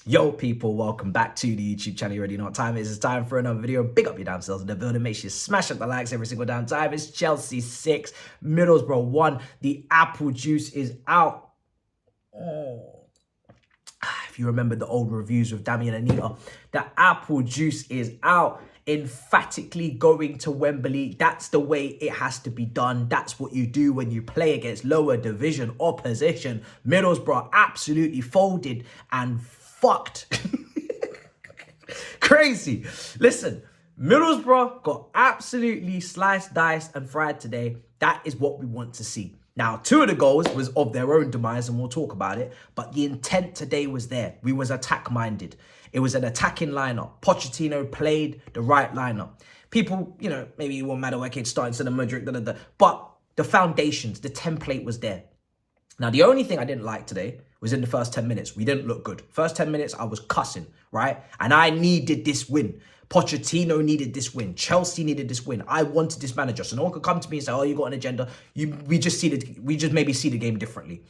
Yo people, welcome back to the YouTube channel. You already know what time it is. It's time for another video. Big up your damn selves in the building. Make sure you smash up the likes every single damn time. It's Chelsea 6, Middlesbrough 1. The apple juice is out. If you remember the old reviews with Damien and Anita, the apple juice is out. Emphatically going to Wembley. That's the way it has to be done. That's what you do when you play against lower division opposition. Middlesbrough absolutely folded and fucked. Crazy. Listen, Middlesbrough got absolutely sliced, diced and fried today. That is what we want to see. Now, 2 of the goals was of their own demise, and we'll talk about it. But the intent today was there. We was attack-minded. It was an attacking lineup. Pochettino played the right lineup. People, you know, maybe you want Madueke starting instead of Mudryk, but the foundations, the template was there. Now, the only thing I didn't like today was in the first 10 minutes. We didn't look good. First 10 minutes, I was cussing, right? And I needed this win. Pochettino needed this win. Chelsea needed this win. I wanted this manager. So no one could come to me and say, oh, you got an agenda. We just maybe see the game differently.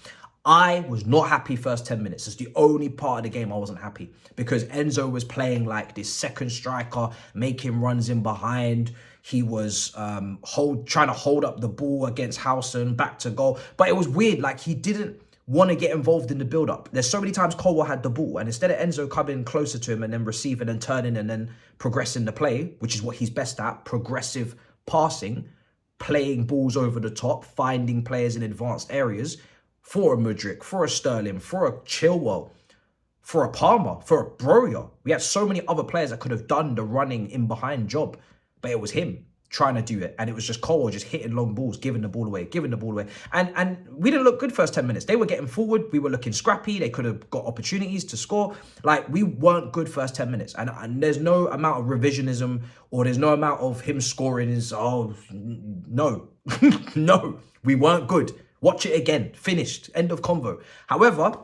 I was not happy first 10 minutes. It's the only part of the game I wasn't happy because Enzo was playing like this second striker, making runs in behind. He was trying to hold up the ball against Howson, back to goal. But it was weird. Like, he didn't want to get involved in the build-up. There's so many times Colwell had the ball, and instead of Enzo coming closer to him and then receiving and turning and then progressing the play, which is what he's best at, progressive passing, playing balls over the top, finding players in advanced areas, for a Mudryk, for a Sterling, for a Chilwell, for a Palmer, for a Boro. We had so many other players that could have done the running in behind job, but it was him trying to do it. And it was just Colwell just hitting long balls, giving the ball away. And we didn't look good first 10 minutes. They were getting forward. We were looking scrappy. They could have got opportunities to score. Like, we weren't good first 10 minutes. And there's no amount of revisionism or there's no amount of him scoring is, oh, no. No, we weren't good. Watch it again. Finished. End of convo. However,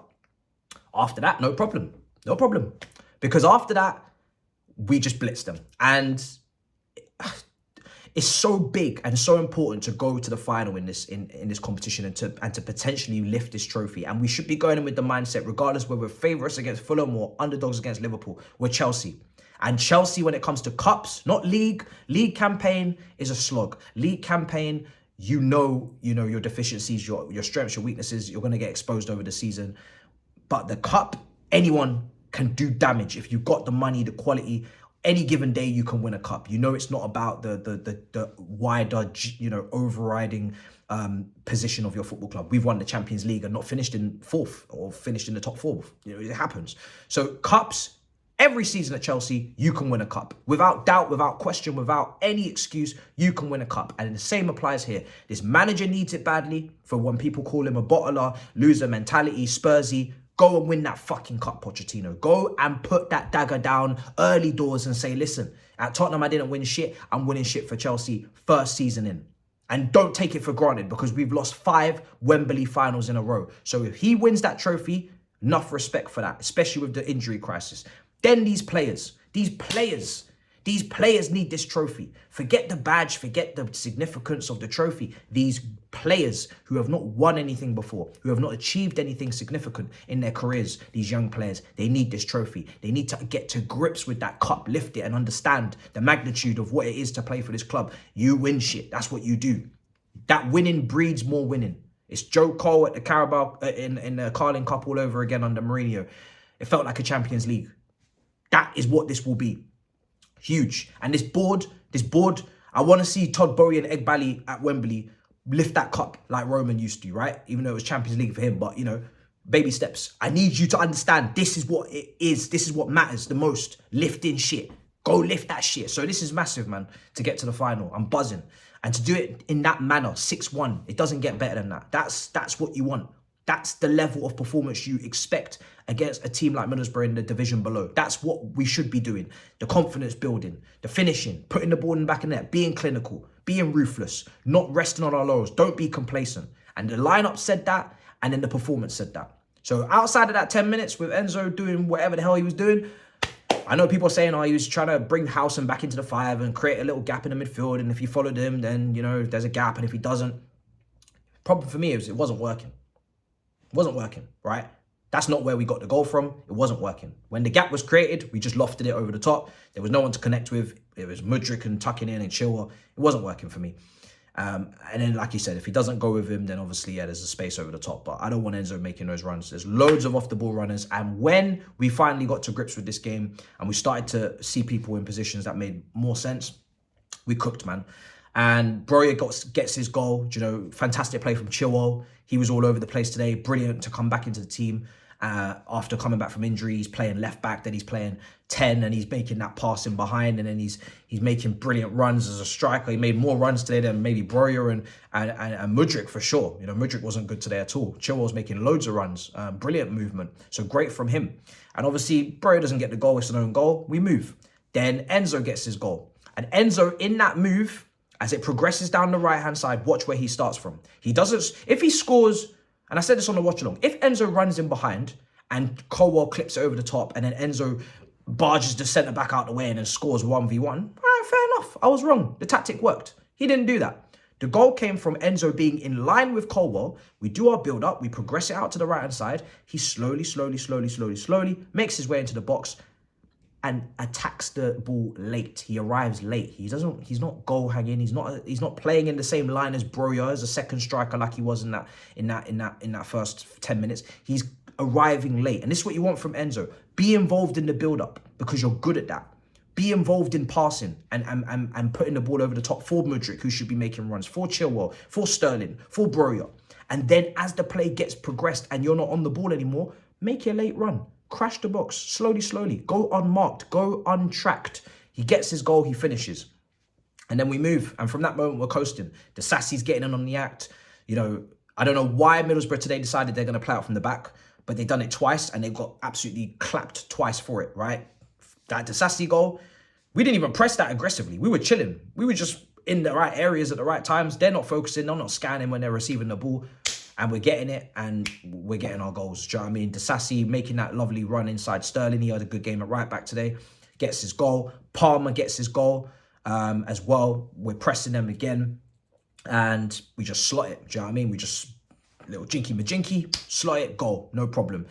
after that, no problem. No problem. Because after that, we just blitzed them. And it's so big and so important to go to the final in this competition and to potentially lift this trophy. And we should be going in with the mindset, regardless whether we're favourites against Fulham or underdogs against Liverpool, we're Chelsea. And Chelsea, when it comes to cups, not league campaign is a slog. League campaign, you know your deficiencies, your strengths, your weaknesses. You're going to get exposed over the season. But the cup, anyone can do damage if you've got the money, the quality. Any given day, you can win a cup. You know, it's not about the wider, overriding position of your football club. We've won the Champions League and not finished in 4th or finished in the top 4. You know, it happens. So cups, every season at Chelsea, you can win a cup. Without doubt, without question, without any excuse, you can win a cup. And the same applies here. This manager needs it badly for when people call him a bottler, loser mentality, Spursy. Go and win that fucking cup, Pochettino. Go and put that dagger down early doors and say, listen, at Tottenham, I didn't win shit. I'm winning shit for Chelsea first season in. And don't take it for granted because we've lost 5 Wembley finals in a row. So if he wins that trophy, enough respect for that, especially with the injury crisis. Then these players need this trophy. Forget the badge, forget the significance of the trophy. These players who have not won anything before, who have not achieved anything significant in their careers, these young players, they need this trophy. They need to get to grips with that cup, lift it and understand the magnitude of what it is to play for this club. You win shit. That's what you do. That winning breeds more winning. It's Joe Cole at the Carabao, in the Carling Cup all over again under Mourinho. It felt like a Champions League. That is what this will be. Huge. And this board, I want to see Todd Boehly and Egbali at Wembley lift that cup like Roman used to, right? Even though it was Champions League for him, but, you know, baby steps. I need you to understand this is what it is. This is what matters the most. Lifting shit. Go lift that shit. So this is massive, man, to get to the final. I'm buzzing. And to do it in that manner, 6-1, it doesn't get better than that. That's what you want. That's the level of performance you expect against a team like Middlesbrough in the division below. That's what we should be doing. The confidence building, the finishing, putting the ball in the back of the net, being clinical, being ruthless, not resting on our laurels. Don't be complacent. And the lineup said that, and then the performance said that. So outside of that 10 minutes with Enzo doing whatever the hell he was doing, I know people are saying, oh, he was trying to bring Howson back into the 5 and create a little gap in the midfield. And if he followed him, then, you know, there's a gap. And if he doesn't, problem for me is it wasn't working. It wasn't working, right? That's not where we got the goal from. It wasn't working. When the gap was created, we just lofted it over the top. There was no one to connect with. It was Mudryk and tucking in and Chilwell. It wasn't working for me. And then, like you said, if he doesn't go with him, then obviously, yeah, there's a space over the top. But I don't want Enzo making those runs. There's loads of off-the-ball runners. And when we finally got to grips with this game and we started to see people in positions that made more sense, we cooked, man. And Boro gets his goal. You know, fantastic play from Chilwell. He was all over the place today. Brilliant to come back into the team after coming back from injury. He's playing left back, then he's playing 10, and he's making that pass in behind, and then he's making brilliant runs as a striker. He made more runs today than maybe Boro and Mudryk for sure. You know, Mudryk wasn't good today at all. Chilwell's making loads of runs, brilliant movement. So great from him. And obviously, Boro doesn't get the goal. It's an own goal. We move. Then Enzo gets his goal. And Enzo, in that move, as it progresses down the right-hand side, watch where he starts from. He doesn't, if he scores, and I said this on the watch-along, if Enzo runs in behind and Colwell clips it over the top and then Enzo barges the centre-back out the way and then scores 1v1, all right, fair enough. I was wrong. The tactic worked. He didn't do that. The goal came from Enzo being in line with Colwell. We do our build-up. We progress it out to the right-hand side. He slowly makes his way into the box and attacks the ball late. He arrives late. He's not goal hanging. He's not playing in the same line as Boro as a second striker like he was in that first 10 minutes. He's arriving late. And this is what you want from Enzo. Be involved in the build-up because you're good at that. Be involved in passing and putting the ball over the top for Mudryk, who should be making runs, for Chilwell, for Sterling, for Boro. And then as the play gets progressed and you're not on the ball anymore, make your late run. Crash the box, slowly. Go unmarked, go untracked. He gets his goal, he finishes. And then we move. And from that moment, we're coasting. The Sassy's getting in on the act. You know, I don't know why Middlesbrough today decided they're going to play out from the back, but they've done it twice and they got absolutely clapped twice for it, right? That the Sassy goal, we didn't even press that aggressively. We were chilling. We were just in the right areas at the right times. They're not focusing. They're not scanning when they're receiving the ball. And we're getting it, and we're getting our goals. Do you know what I mean? Disasi making that lovely run inside Sterling. He had a good game at right back today. Gets his goal. Palmer gets his goal as well. We're pressing them again, and we just slot it. Do you know what I mean? We just, little jinky-majinky, slot it, goal. No problem.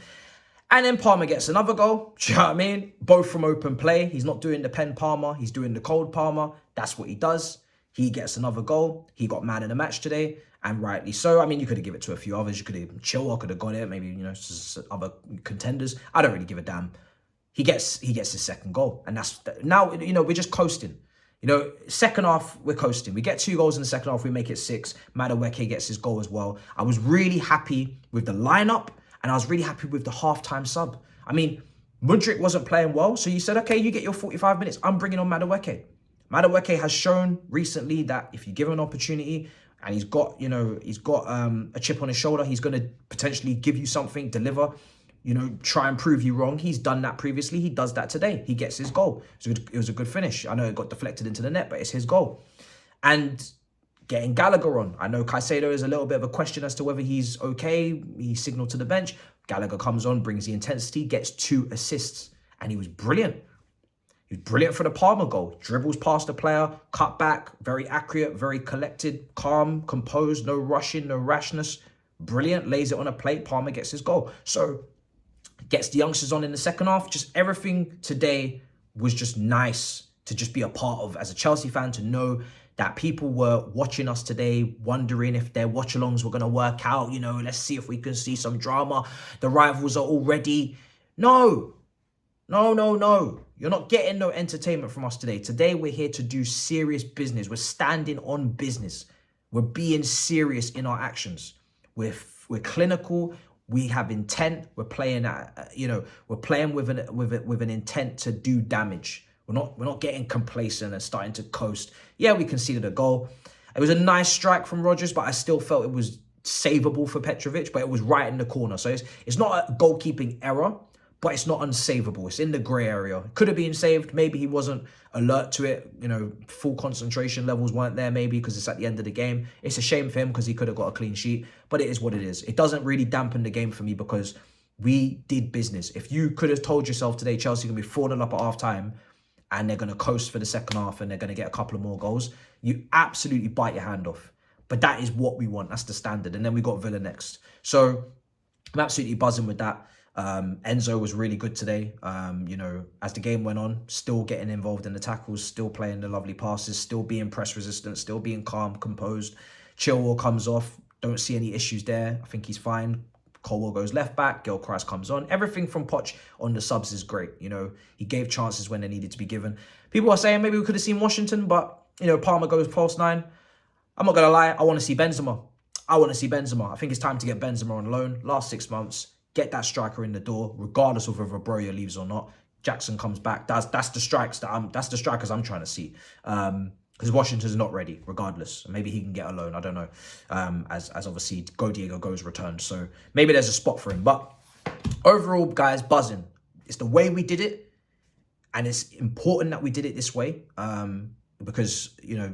And then Palmer gets another goal. Do you know what I mean? Both from open play. He's not doing the pen Palmer. He's doing the cold Palmer. That's what he does. He gets another goal. He got man in the match today. And rightly so. I mean, you could have given it to a few others. You could have Chilwell could have got it. Maybe, you know, other contenders. I don't really give a damn. He gets his second goal. And that's, now, you know, we're just coasting. You know, second half, we're coasting. We get 2 goals in the second half. We make it 6. Madueke gets his goal as well. I was really happy with the lineup. And I was really happy with the halftime sub. I mean, Mudryk wasn't playing well. So you said, okay, you get your 45 minutes. I'm bringing on Madueke. Madueke has shown recently that if you give him an opportunity, and he's got a chip on his shoulder, he's going to potentially give you something, deliver, you know, try and prove you wrong. He's done that previously. He does that today. He gets his goal. It was a good finish. I know it got deflected into the net, but it's his goal. And getting Gallagher on. I know Caicedo is a little bit of a question as to whether he's okay. He signaled to the bench. Gallagher comes on, brings the intensity, gets 2 assists. And he was brilliant. He was brilliant for the Palmer goal. Dribbles past the player, cut back, very accurate, very collected, calm, composed, no rushing, no rashness. Brilliant, lays it on a plate, Palmer gets his goal. So, gets the youngsters on in the second half. Just everything today was just nice to just be a part of. As a Chelsea fan, to know that people were watching us today, wondering if their watch-alongs were going to work out. You know, let's see if we can see some drama. The rivals are already... No. You're not getting no entertainment from us today. Today, we're here to do serious business. We're standing on business. We're being serious in our actions. We're clinical. We have intent. We're playing we're playing with an intent to do damage. We're not getting complacent and starting to coast. Yeah, we conceded a goal. It was a nice strike from Rodgers, but I still felt it was savable for Petrovic, but it was right in the corner. So it's not a goalkeeping error, but it's not unsavable. It's in the grey area. Could have been saved. Maybe he wasn't alert to it. You know, full concentration levels weren't there maybe because it's at the end of the game. It's a shame for him because he could have got a clean sheet, but it is what it is. It doesn't really dampen the game for me because we did business. If you could have told yourself today Chelsea are going to be 4-0 up at half-time and they're going to coast for the second half and they're going to get a couple of more goals, you absolutely bite your hand off. But that is what we want. That's the standard. And then we got Villa next. So I'm absolutely buzzing with that. Enzo was really good today. You know, as the game went on, still getting involved in the tackles, still playing the lovely passes, still being press resistant, still being calm, composed. Chilwell comes off. Don't see any issues there. I think he's fine. Colwell goes left back. Gilchrist comes on. Everything from Poch on the subs is great. You know, he gave chances when they needed to be given. People are saying maybe we could have seen Washington, but, you know, Palmer goes false 9. I'm not going to lie. I want to see Benzema. I think it's time to get Benzema on loan. Last 6 months, get that striker in the door, regardless of whether Broja leaves or not. Jackson comes back. That's the strikers I'm trying to see. Because Washington's not ready, regardless. Maybe he can get a loan. I don't know. As obviously Diego goes returned. So maybe there's a spot for him. But overall, guys, buzzing. It's the way we did it. And it's important that we did it this way. Because, you know,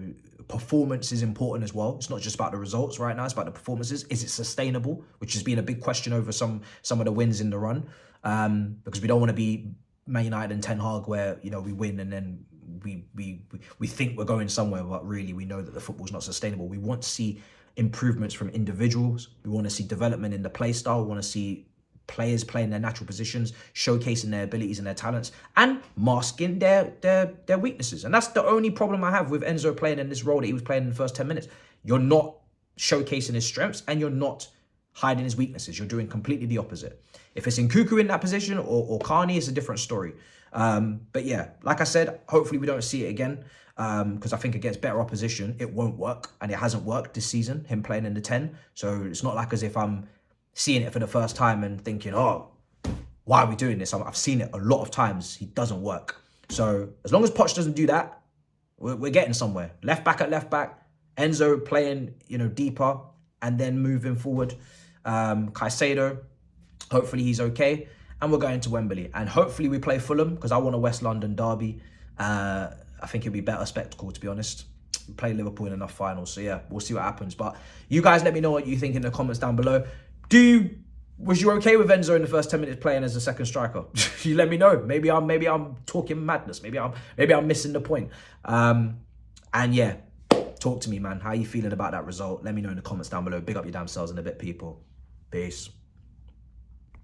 performance is important as well. It's not just about the results right now. It's about the performances. Is it sustainable? Which has been a big question over some of the wins in the run. Because we don't want to be Man United and Ten Hag where, you know, we win and then we think we're going somewhere, but really we know that the football's not sustainable. We want to see improvements from individuals. We want to see development in the play style. We want to see players playing their natural positions, showcasing their abilities and their talents, and masking their weaknesses. And that's the only problem I have with Enzo playing in this role that he was playing in the first 10 minutes. You're not showcasing his strengths and you're not hiding his weaknesses. You're doing completely the opposite. If it's Nkuku in that position or Carney, it's a different story. But yeah, like I said, hopefully we don't see it again because I think against better opposition, it won't work. And it hasn't worked this season, him playing in the 10. So it's not like as if I'm seeing it for the first time and thinking, oh, why are we doing this? I've seen it a lot of times. He doesn't work. So as long as Poch doesn't do that, we're getting somewhere. Left back at left back, Enzo playing, you know, deeper and then moving forward. Caicedo, hopefully he's okay. And we're going to Wembley. And hopefully we play Fulham because I want a West London derby. I think it'll be better spectacle, to be honest. We play Liverpool in enough finals. So yeah, we'll see what happens. But you guys let me know what you think in the comments down below. Was you okay with Enzo in the first 10 minutes playing as a second striker? You let me know. Maybe I'm talking madness. Maybe I'm missing the point. And yeah, talk to me, man. How are you feeling about that result? Let me know in the comments down below. Big up your damn selves in a bit, people. Peace.